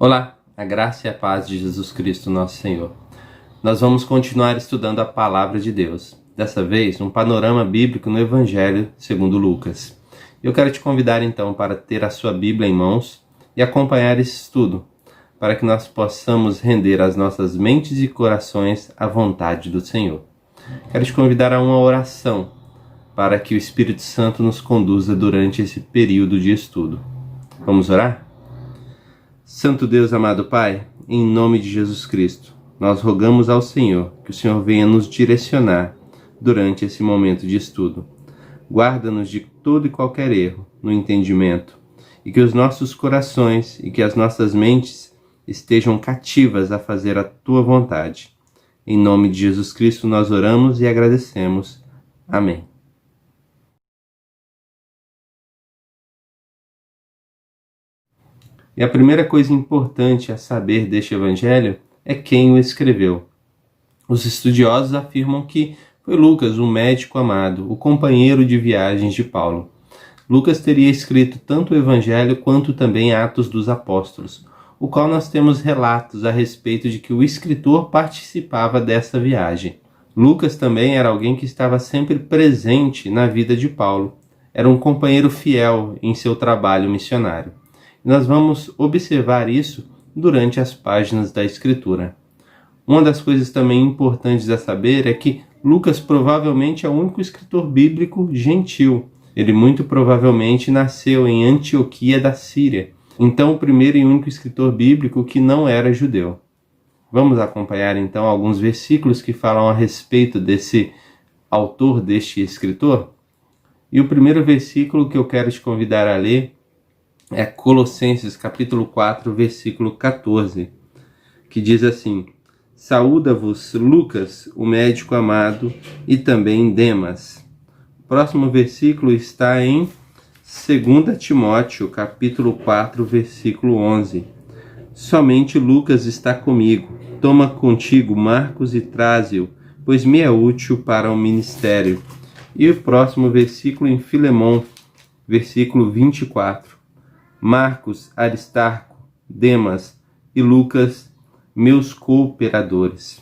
Olá, a graça e a paz de Jesus Cristo, nosso Senhor. Nós vamos continuar estudando a Palavra de Deus. Dessa vez, um panorama bíblico no Evangelho segundo Lucas. Eu quero te convidar então para ter a sua Bíblia em mãos e acompanhar esse estudo, para que nós possamos render as nossas mentes e corações à vontade do Senhor. Quero te convidar a uma oração, para que o Espírito Santo nos conduza durante esse período de estudo. Vamos orar? Santo Deus, amado Pai, em nome de Jesus Cristo, nós rogamos ao Senhor que o Senhor venha nos direcionar durante esse momento de estudo. Guarda-nos de todo e qualquer erro no entendimento e que os nossos corações e que as nossas mentes estejam cativas a fazer a Tua vontade. Em nome de Jesus Cristo nós oramos e agradecemos. Amém. E a primeira coisa importante a saber deste evangelho é quem o escreveu. Os estudiosos afirmam que foi Lucas, um médico amado, o companheiro de viagens de Paulo. Lucas teria escrito tanto o evangelho quanto também Atos dos Apóstolos, o qual nós temos relatos a respeito de que o escritor participava dessa viagem. Lucas também era alguém que estava sempre presente na vida de Paulo. Era um companheiro fiel em seu trabalho missionário. Nós vamos observar isso durante as páginas da Escritura. Uma das coisas também importantes a saber é que Lucas provavelmente é o único escritor bíblico gentil. Ele muito provavelmente nasceu em Antioquia da Síria. Então, o primeiro e único escritor bíblico que não era judeu. Vamos acompanhar então alguns versículos que falam a respeito desse autor, deste escritor? E o primeiro versículo que eu quero te convidar a ler é Colossenses capítulo 4, versículo 14, que diz assim: Saúda-vos Lucas, o médico amado, e também Demas. O próximo versículo está em 2 Timóteo capítulo 4, versículo 11. Somente Lucas está comigo. Toma contigo Marcos e traze-o, pois me é útil para o ministério. E o próximo versículo em Filemão, versículo 24. Marcos, Aristarco, Demas e Lucas, meus cooperadores.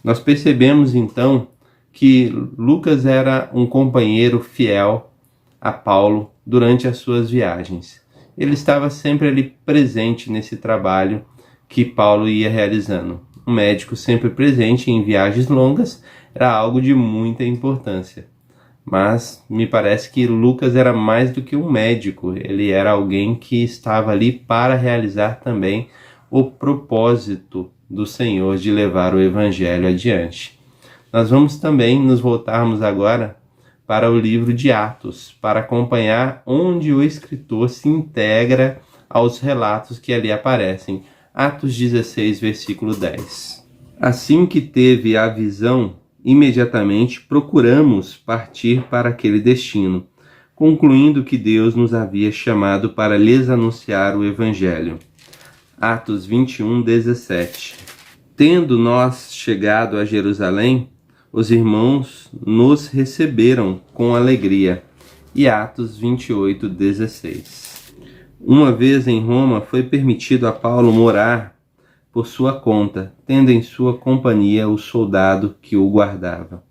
Nós percebemos então que Lucas era um companheiro fiel a Paulo durante as suas viagens. Ele estava sempre ali presente nesse trabalho que Paulo ia realizando. Um médico sempre presente em viagens longas era algo de muita importância. Mas me parece que Lucas era mais do que um médico, ele era alguém que estava ali para realizar também o propósito do Senhor de levar o Evangelho adiante. Nós vamos também nos voltarmos agora para o livro de Atos, para acompanhar onde o escritor se integra aos relatos que ali aparecem. Atos 16, versículo 10. Assim que teve a visão, imediatamente procuramos partir para aquele destino, concluindo que Deus nos havia chamado para lhes anunciar o Evangelho. Atos 21, 17. Tendo nós chegado a Jerusalém, os irmãos nos receberam com alegria. E Atos 28, 16. Uma vez em Roma foi permitido a Paulo morar por sua conta, tendo em sua companhia o soldado que o guardava.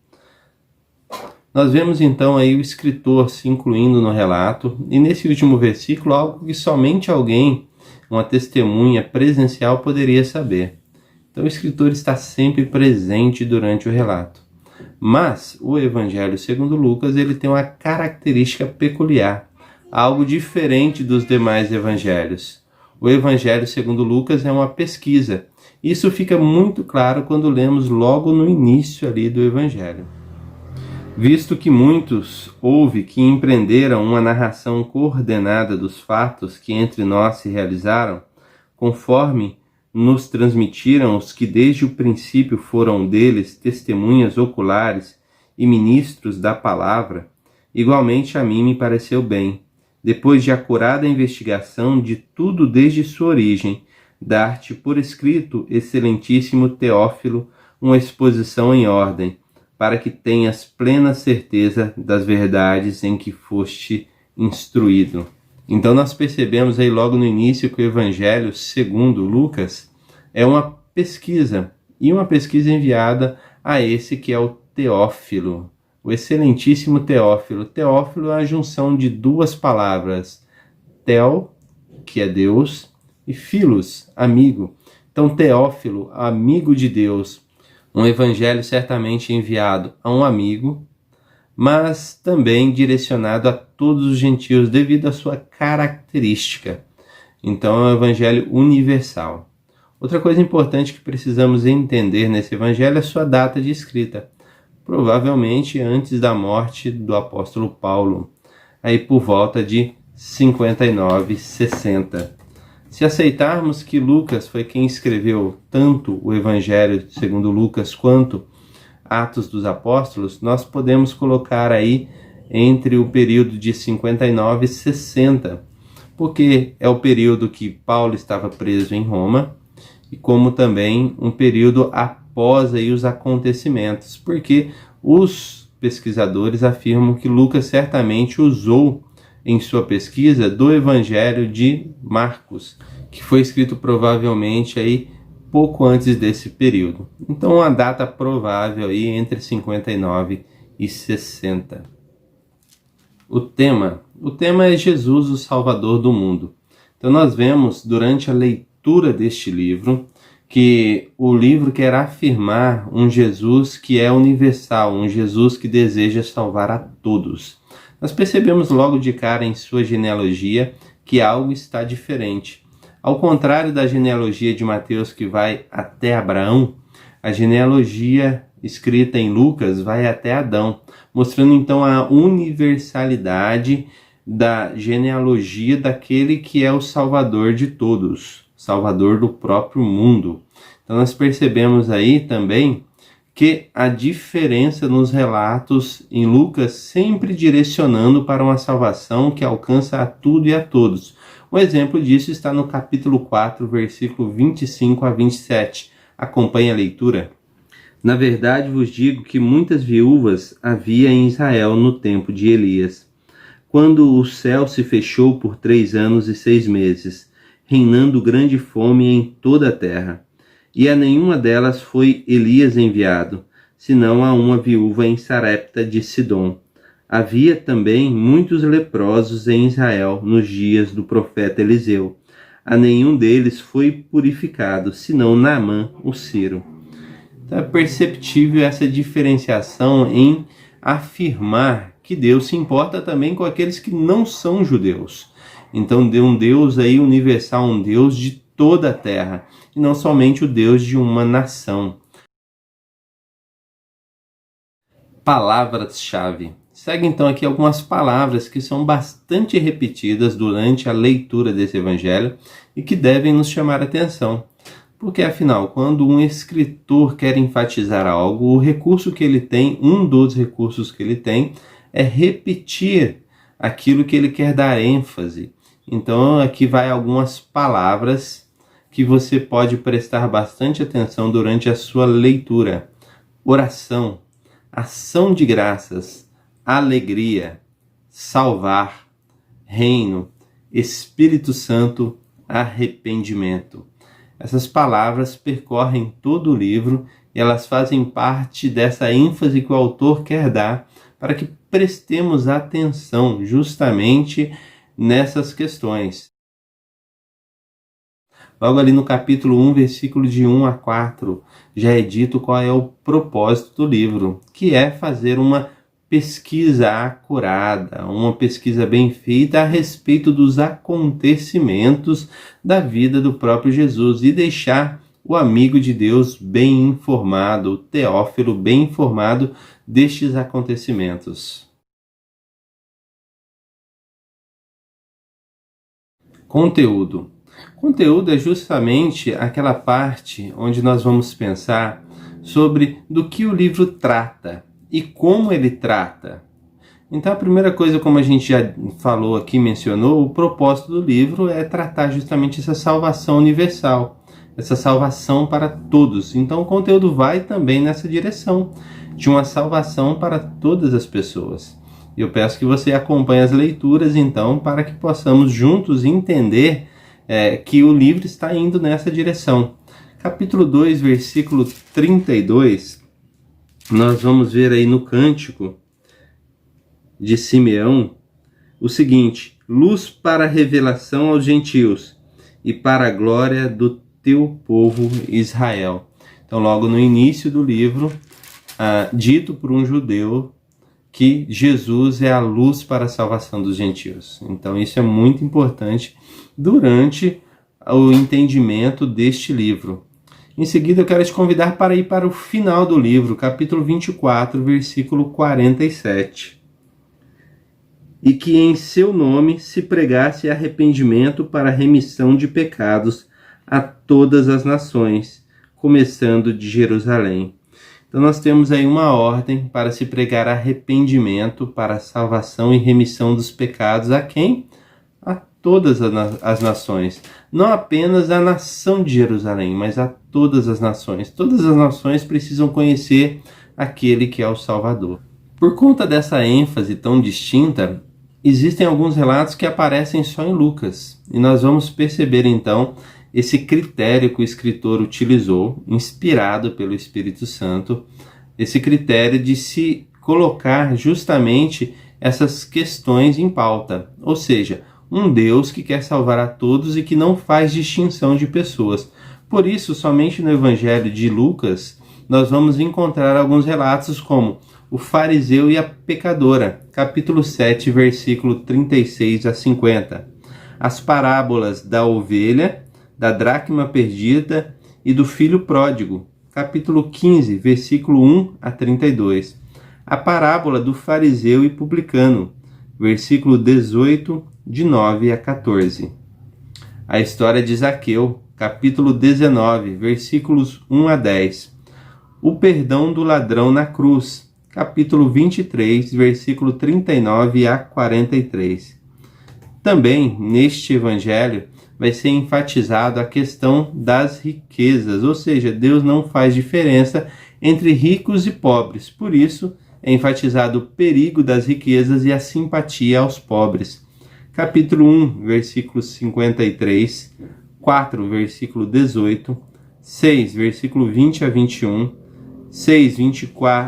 Nós vemos então aí o escritor se incluindo no relato, e nesse último versículo algo que somente alguém, uma testemunha presencial, poderia saber. Então o escritor está sempre presente durante o relato. Mas o Evangelho segundo Lucas, ele tem uma característica peculiar, algo diferente dos demais evangelhos. O Evangelho segundo Lucas é uma pesquisa. Isso fica muito claro quando lemos logo no início ali do Evangelho. Visto que muitos houve que empreenderam uma narração coordenada dos fatos que entre nós se realizaram, conforme nos transmitiram os que desde o princípio foram deles testemunhas oculares e ministros da palavra, igualmente a mim me pareceu bem, depois de acurada investigação de tudo desde sua origem, dar-te por escrito, excelentíssimo Teófilo, uma exposição em ordem, para que tenhas plena certeza das verdades em que foste instruído. Então nós percebemos aí logo no início que o Evangelho segundo Lucas é uma pesquisa, e uma pesquisa enviada a esse que é o Teófilo, o excelentíssimo Teófilo. Teófilo é a junção de duas palavras, Theo, que é Deus, e Filos, amigo. Então Teófilo, amigo de Deus, um evangelho certamente enviado a um amigo, mas também direcionado a todos os gentios devido à sua característica. Então é um evangelho universal. Outra coisa importante que precisamos entender nesse evangelho é a sua data de escrita, provavelmente antes da morte do apóstolo Paulo, aí por volta de 59, 60. Se aceitarmos que Lucas foi quem escreveu tanto o Evangelho segundo Lucas quanto Atos dos Apóstolos, nós podemos colocar aí entre o período de 59 e 60, porque é o período que Paulo estava preso em Roma, e como também um período após aí os acontecimentos, porque os pesquisadores afirmam que Lucas certamente usou em sua pesquisa do Evangelho de Marcos, que foi escrito provavelmente aí pouco antes desse período. Então, uma data provável aí entre 59 e 60. O tema é Jesus, o Salvador do mundo. Então, nós vemos durante a leitura deste livro que o livro quer afirmar um Jesus que é universal, um Jesus que deseja salvar a todos. Nós percebemos logo de cara em sua genealogia que algo está diferente. Ao contrário da genealogia de Mateus, que vai até Abraão, a genealogia escrita em Lucas vai até Adão, mostrando então a universalidade da genealogia daquele que é o Salvador de todos, Salvador do próprio mundo. Então nós percebemos aí também que a diferença nos relatos em Lucas sempre direcionando para uma salvação que alcança a tudo e a todos. Um exemplo disso está no capítulo 4, versículo 25 a 27. Acompanhe a leitura. Na verdade vos digo que muitas viúvas havia em Israel no tempo de Elias, quando o céu se fechou por 3 anos e 6 meses, reinando grande fome em toda a terra. E a nenhuma delas foi Elias enviado, senão a uma viúva em Sarepta de Sidom. Havia também muitos leprosos em Israel nos dias do profeta Eliseu. A nenhum deles foi purificado, senão Naamã, o sírio. Então é perceptível essa diferenciação em afirmar que Deus se importa também com aqueles que não são judeus. Então, de um Deus aí universal, um Deus de toda a terra, e não somente o Deus de uma nação. Palavras-chave. Segue então aqui algumas palavras que são bastante repetidas durante a leitura desse evangelho e que devem nos chamar a atenção. Porque afinal, quando um escritor quer enfatizar algo, o recurso que ele tem, um dos recursos que ele tem, é repetir aquilo que ele quer dar ênfase. Então aqui vai algumas palavras que você pode prestar bastante atenção durante a sua leitura. Oração, ação de graças, alegria, salvar, reino, Espírito Santo, arrependimento. Essas palavras percorrem todo o livro e elas fazem parte dessa ênfase que o autor quer dar para que prestemos atenção justamente nessas questões. Logo ali no capítulo 1, versículo de 1 a 4, já é dito qual é o propósito do livro, que é fazer uma pesquisa acurada, uma pesquisa bem feita a respeito dos acontecimentos da vida do próprio Jesus e deixar o amigo de Deus bem informado, o Teófilo bem informado destes acontecimentos. Conteúdo. Conteúdo é justamente aquela parte onde nós vamos pensar sobre do que o livro trata e como ele trata. Então a primeira coisa, como a gente já falou aqui, mencionou, o propósito do livro é tratar justamente essa salvação universal, essa salvação para todos. Então o conteúdo vai também nessa direção, de uma salvação para todas as pessoas. Eu peço que você acompanhe as leituras, então, para que possamos juntos entender que o livro está indo nessa direção. Capítulo 2, versículo 32, nós vamos ver aí no cântico de Simeão o seguinte: luz para a revelação aos gentios e para a glória do teu povo Israel. Então, logo no início do livro, dito por um judeu que Jesus é a luz para a salvação dos gentios. Então, isso é muito importante durante o entendimento deste livro. Em seguida, eu quero te convidar para ir para o final do livro, capítulo 24, versículo 47. E que em seu nome se pregasse arrependimento para remissão de pecados a todas as nações, começando de Jerusalém. Então nós temos aí uma ordem para se pregar arrependimento para a salvação e remissão dos pecados a quem? A todas as nações. Não apenas a nação de Jerusalém, mas a todas as nações. Todas as nações precisam conhecer aquele que é o Salvador. Por conta dessa ênfase tão distinta, existem alguns relatos que aparecem só em Lucas. E nós vamos perceber então esse critério que o escritor utilizou, inspirado pelo Espírito Santo, esse critério de se colocar justamente essas questões em pauta. Ou seja, um Deus que quer salvar a todos e que não faz distinção de pessoas. Por isso, somente no Evangelho de Lucas, nós vamos encontrar alguns relatos como o fariseu e a pecadora, capítulo 7, versículo 36 a 50. As parábolas da ovelha, da dracma perdida e do filho pródigo, capítulo 15, versículo 1 a 32. A parábola do fariseu e publicano, versículo 18, de 9 a 14. A história de Zaqueu, capítulo 19, versículos 1 a 10. O perdão do ladrão na cruz, capítulo 23, versículo 39 a 43. Também, neste evangelho, vai ser enfatizado a questão das riquezas, ou seja, Deus não faz diferença entre ricos e pobres. Por isso, é enfatizado o perigo das riquezas e a simpatia aos pobres. Capítulo 1, versículo 53, 4, versículo 18, 6, versículo 20 a 21, 6,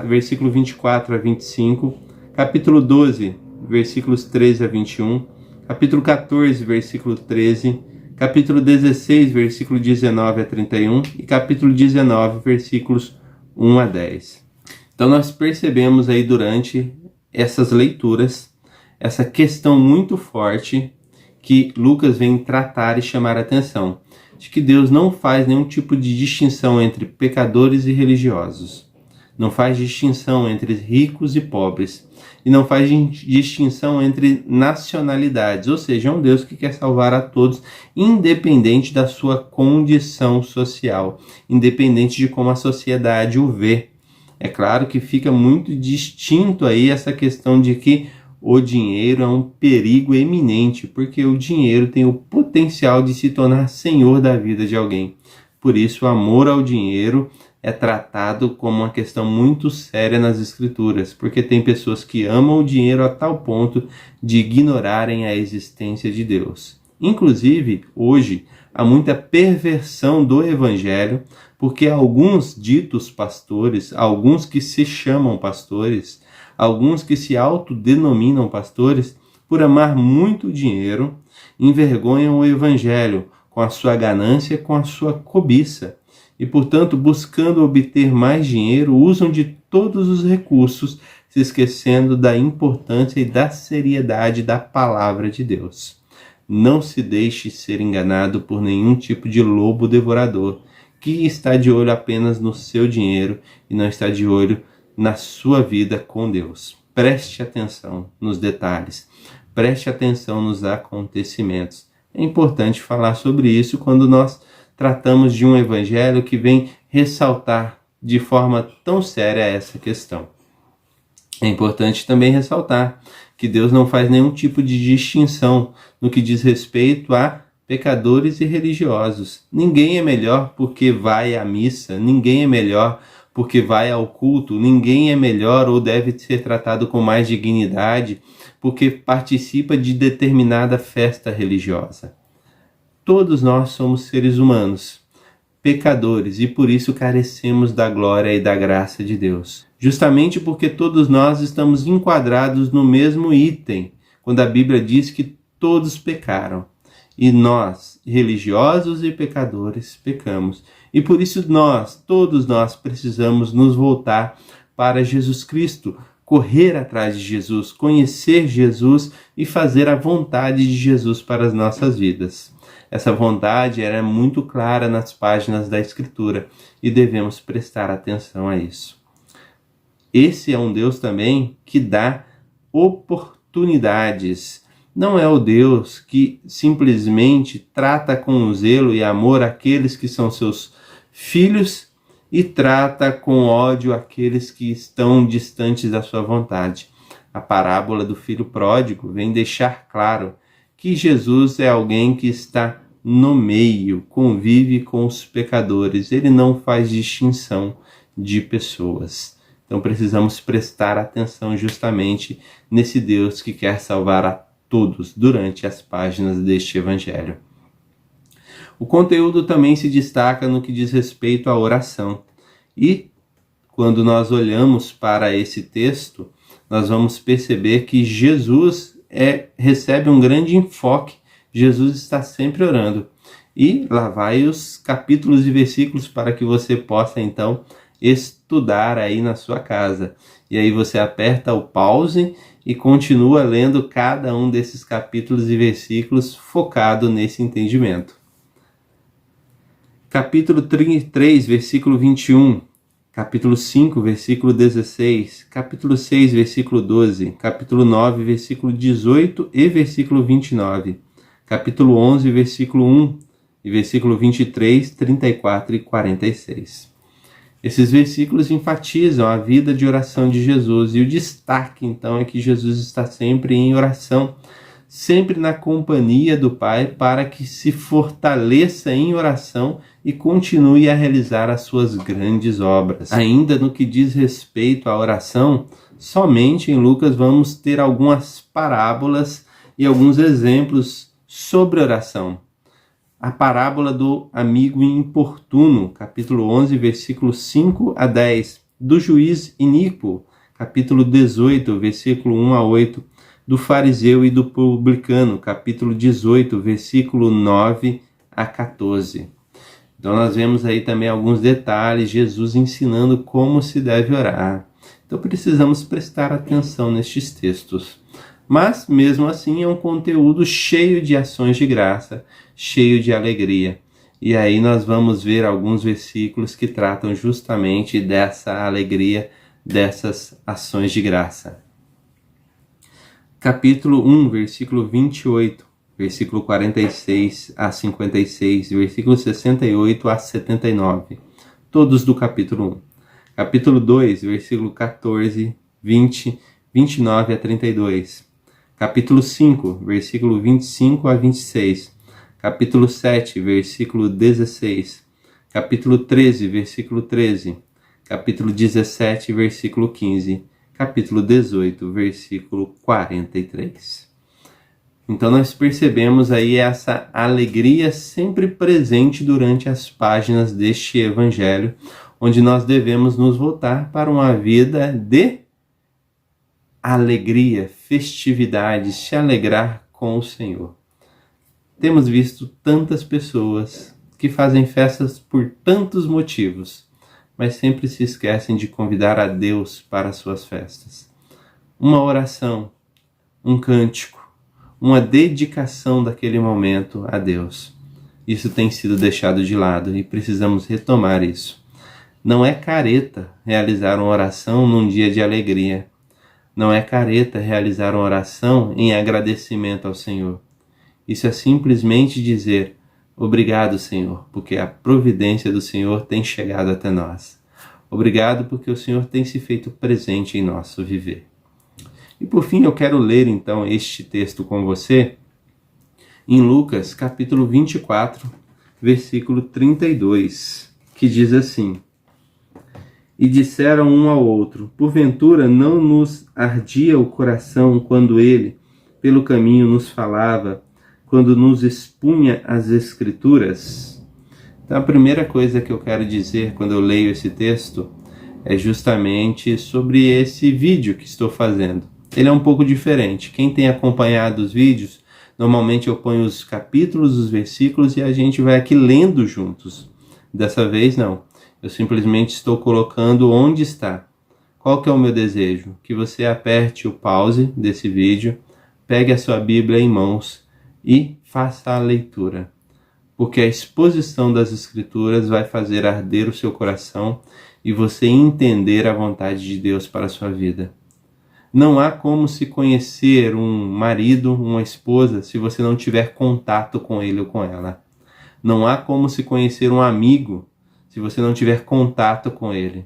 versículo 24 a 25, capítulo 12, versículos 13 a 21, capítulo 14, versículo 13, capítulo 16, versículo 19 a 31 e capítulo 19, versículos 1 a 10. Então nós percebemos aí durante essas leituras essa questão muito forte que Lucas vem tratar e chamar a atenção, de que Deus não faz nenhum tipo de distinção entre pecadores e religiosos, não faz distinção entre ricos e pobres, e não faz distinção entre nacionalidades, ou seja, é um Deus que quer salvar a todos, independente da sua condição social, independente de como a sociedade o vê. É claro que fica muito distinto aí essa questão de que o dinheiro é um perigo eminente, porque o dinheiro tem o potencial de se tornar senhor da vida de alguém. Por isso, o amor ao dinheiro é tratado como uma questão muito séria nas Escrituras, porque tem pessoas que amam o dinheiro a tal ponto de ignorarem a existência de Deus. Inclusive, hoje, há muita perversão do Evangelho, porque alguns ditos pastores, alguns que se chamam pastores, alguns que se autodenominam pastores, por amar muito o dinheiro, envergonham o Evangelho com a sua ganância, com a sua cobiça. E, portanto, buscando obter mais dinheiro, usam de todos os recursos, se esquecendo da importância e da seriedade da palavra de Deus. Não se deixe ser enganado por nenhum tipo de lobo devorador, que está de olho apenas no seu dinheiro e não está de olho na sua vida com Deus. Preste atenção nos detalhes, preste atenção nos acontecimentos. É importante falar sobre isso quando nós tratamos de um evangelho que vem ressaltar de forma tão séria essa questão. É importante também ressaltar que Deus não faz nenhum tipo de distinção no que diz respeito a pecadores e religiosos. Ninguém é melhor porque vai à missa, ninguém é melhor porque vai ao culto, ninguém é melhor ou deve ser tratado com mais dignidade porque participa de determinada festa religiosa. Todos nós somos seres humanos, pecadores, e por isso carecemos da glória e da graça de Deus. Justamente porque todos nós estamos enquadrados no mesmo item, quando a Bíblia diz que todos pecaram. E nós, religiosos e pecadores, pecamos. E por isso todos nós precisamos nos voltar para Jesus Cristo, correr atrás de Jesus, conhecer Jesus e fazer a vontade de Jesus para as nossas vidas. Essa vontade era muito clara nas páginas da Escritura e devemos prestar atenção a isso. Esse é um Deus também que dá oportunidades. Não é o Deus que simplesmente trata com zelo e amor aqueles que são seus filhos e trata com ódio aqueles que estão distantes da sua vontade. A parábola do filho pródigo vem deixar claro que Jesus é alguém que está no meio, convive com os pecadores. Ele não faz distinção de pessoas. Então precisamos prestar atenção justamente nesse Deus que quer salvar a todos durante as páginas deste Evangelho. O conteúdo também se destaca no que diz respeito à oração. E quando nós olhamos para esse texto, nós vamos perceber que Jesus recebe um grande enfoque. Jesus está sempre orando. E lá vai os capítulos e versículos para que você possa então estudar aí na sua casa. E aí você aperta o pause e continua lendo cada um desses capítulos e versículos focado nesse entendimento. Capítulo 3, versículo 21. Capítulo 5, versículo 16, capítulo 6, versículo 12, capítulo 9, versículo 18 e versículo 29, capítulo 11, versículo 1 e versículo 23, 34 e 46. Esses versículos enfatizam a vida de oração de Jesus e o destaque, então, é que Jesus está sempre em oração, sempre na companhia do Pai, para que se fortaleça em oração e continue a realizar as suas grandes obras. Ainda no que diz respeito à oração, somente em Lucas vamos ter algumas parábolas e alguns exemplos sobre oração. A parábola do amigo importuno, capítulo 11, versículos 5 a 10, do juiz iníquo, capítulo 18, versículo 1 a 8, do fariseu e do publicano, capítulo 18, versículo 9 a 14. Então nós vemos aí também alguns detalhes, Jesus ensinando como se deve orar. Então precisamos prestar atenção nestes textos. Mas, mesmo assim, é um conteúdo cheio de ações de graça, cheio de alegria. E aí nós vamos ver alguns versículos que tratam justamente dessa alegria, dessas ações de graça. Capítulo 1, versículo 28. Versículo 46 a 56, versículo 68 a 79, todos do capítulo 1. Capítulo 2, versículo 14, 20, 29 a 32. Capítulo 5, versículo 25 a 26. Capítulo 7, versículo 16. Capítulo 13, versículo 13. Capítulo 17, versículo 15. Capítulo 18, versículo 43. Então nós percebemos aí essa alegria sempre presente durante as páginas deste Evangelho, onde nós devemos nos voltar para uma vida de alegria, festividade, se alegrar com o Senhor. Temos visto tantas pessoas que fazem festas por tantos motivos, mas sempre se esquecem de convidar a Deus para as suas festas. Uma oração, um cântico, uma dedicação daquele momento a Deus. Isso tem sido deixado de lado e precisamos retomar isso. Não é careta realizar uma oração num dia de alegria. Não é careta realizar uma oração em agradecimento ao Senhor. Isso é simplesmente dizer: obrigado, Senhor, porque a providência do Senhor tem chegado até nós. Obrigado porque o Senhor tem se feito presente em nosso viver. E por fim eu quero ler então este texto com você em Lucas capítulo 24, versículo 32, que diz assim: E disseram um ao outro: porventura não nos ardia o coração quando ele, pelo caminho, nos falava, quando nos expunha as Escrituras? Então, a primeira coisa que eu quero dizer quando eu leio esse texto é justamente sobre esse vídeo que estou fazendo. Ele é um pouco diferente. Quem tem acompanhado os vídeos, normalmente eu ponho os capítulos, os versículos e a gente vai aqui lendo juntos. Dessa vez não. Eu simplesmente estou colocando onde está. Qual que é o meu desejo? Que você aperte o pause desse vídeo, pegue a sua Bíblia em mãos e faça a leitura. Porque a exposição das Escrituras vai fazer arder o seu coração e você entender a vontade de Deus para a sua vida. Não há como se conhecer um marido, uma esposa, se você não tiver contato com ele ou com ela. Não há como se conhecer um amigo, se você não tiver contato com ele.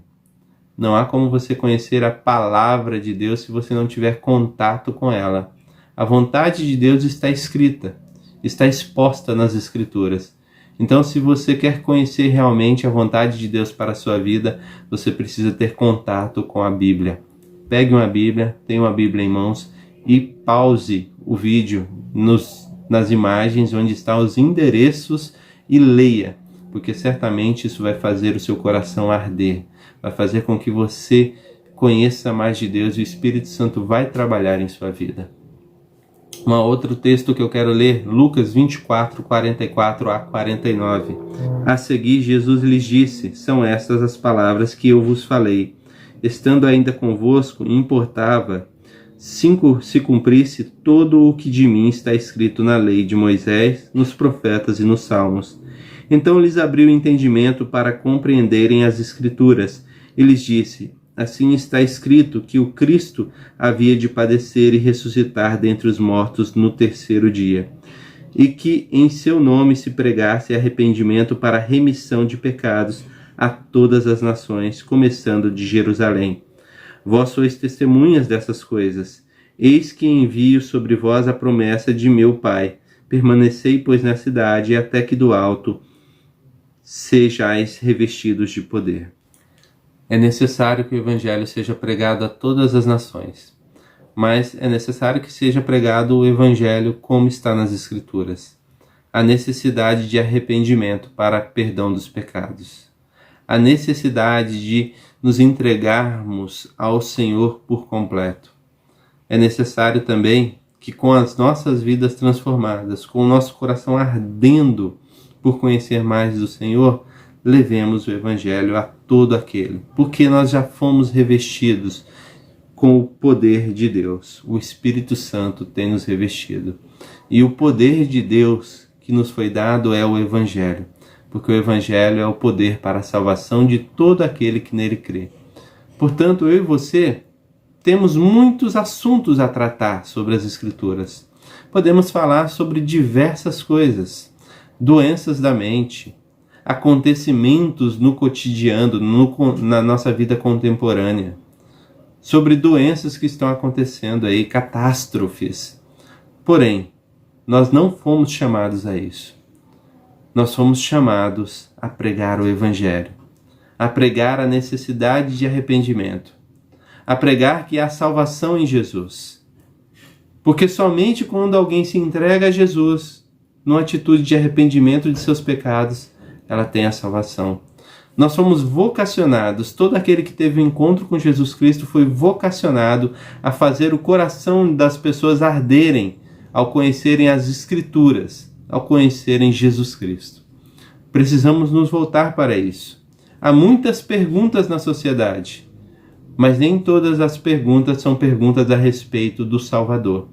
Não há como você conhecer a palavra de Deus se você não tiver contato com ela. A vontade de Deus está escrita, está exposta nas Escrituras. Então, se você quer conhecer realmente a vontade de Deus para a sua vida, você precisa ter contato com a Bíblia. Pegue uma Bíblia, tenha uma Bíblia em mãos e pause o vídeo nas imagens onde estão os endereços e leia, porque certamente isso vai fazer o seu coração arder, vai fazer com que você conheça mais de Deus e o Espírito Santo vai trabalhar em sua vida. Um outro texto que eu quero ler, Lucas 24, 44 a 49. A seguir, Jesus lhes disse: são estas as palavras que eu vos falei. Estando ainda convosco, importava se cumprisse todo o que de mim está escrito na lei de Moisés, nos profetas e nos salmos. Então lhes abriu o entendimento para compreenderem as Escrituras, e lhes disse: assim está escrito que o Cristo havia de padecer e ressuscitar dentre os mortos no terceiro dia, e que em seu nome se pregasse arrependimento para remissão de pecados a todas as nações, começando de Jerusalém. Vós sois testemunhas dessas coisas. Eis que envio sobre vós a promessa de meu Pai. Permanecei, pois, na cidade, até que do alto sejais revestidos de poder. É necessário que o Evangelho seja pregado a todas as nações, mas é necessário que seja pregado o Evangelho como está nas Escrituras. A necessidade de arrependimento para perdão dos pecados. A necessidade de nos entregarmos ao Senhor por completo. É necessário também que com as nossas vidas transformadas, com o nosso coração ardendo por conhecer mais do Senhor, levemos o Evangelho a todo aquele, porque nós já fomos revestidos com o poder de Deus. O Espírito Santo tem nos revestido. E o poder de Deus que nos foi dado é o Evangelho, porque o Evangelho é o poder para a salvação de todo aquele que nele crê. Portanto, eu e você temos muitos assuntos a tratar sobre as Escrituras. Podemos falar sobre diversas coisas, doenças da mente, acontecimentos no cotidiano, na nossa vida contemporânea, sobre doenças que estão acontecendo aí, catástrofes. Porém, nós não fomos chamados a isso. Nós fomos chamados a pregar o Evangelho, a pregar a necessidade de arrependimento, a pregar que há salvação em Jesus. Porque somente quando alguém se entrega a Jesus, numa atitude de arrependimento de seus pecados, ela tem a salvação. Nós fomos vocacionados, todo aquele que teve um encontro com Jesus Cristo foi vocacionado a fazer o coração das pessoas arderem ao conhecerem as Escrituras, ao conhecerem Jesus Cristo. Precisamos nos voltar para isso. Há muitas perguntas na sociedade, mas nem todas as perguntas são perguntas a respeito do Salvador.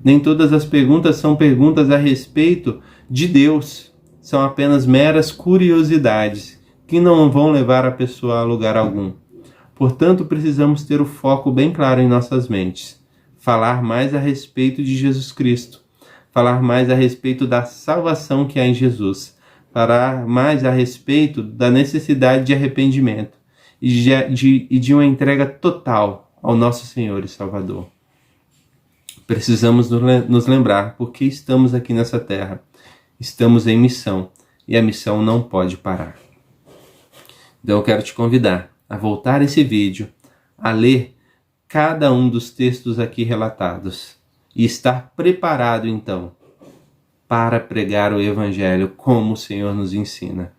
Nem todas as perguntas são perguntas a respeito de Deus. São apenas meras curiosidades que não vão levar a pessoa a lugar algum. Portanto, precisamos ter o foco bem claro em nossas mentes. Falar mais a respeito de Jesus Cristo. Falar mais a respeito da salvação que há em Jesus. Falar mais a respeito da necessidade de arrependimento e de uma entrega total ao nosso Senhor e Salvador. Precisamos nos lembrar porque estamos aqui nessa terra. Estamos em missão e a missão não pode parar. Então eu quero te convidar a voltar esse vídeo, a ler cada um dos textos aqui relatados e estar preparado então para pregar o Evangelho como o Senhor nos ensina,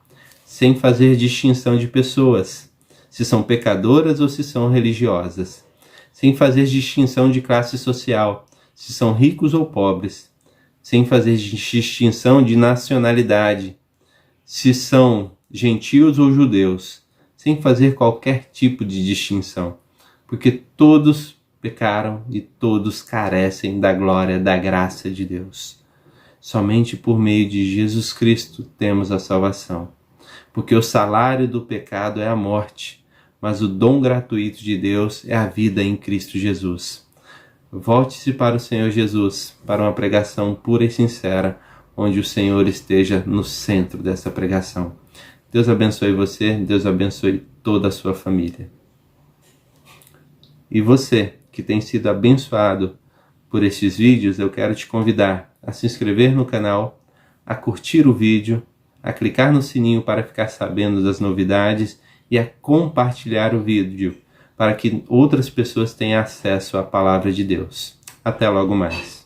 sem fazer distinção de pessoas, se são pecadoras ou se são religiosas, sem fazer distinção de classe social, se são ricos ou pobres, sem fazer distinção de nacionalidade, se são gentios ou judeus, sem fazer qualquer tipo de distinção, porque todos pecaram e todos carecem da glória, da graça de Deus. Somente por meio de Jesus Cristo temos a salvação, porque o salário do pecado é a morte, mas o dom gratuito de Deus é a vida em Cristo Jesus. Volte-se para o Senhor Jesus, para uma pregação pura e sincera, onde o Senhor esteja no centro dessa pregação. Deus abençoe você, Deus abençoe toda a sua família. E você, que tem sido abençoado por estes vídeos, eu quero te convidar a se inscrever no canal, a curtir o vídeo, a clicar no sininho para ficar sabendo das novidades e a compartilhar o vídeo para que outras pessoas tenham acesso à palavra de Deus. Até logo mais.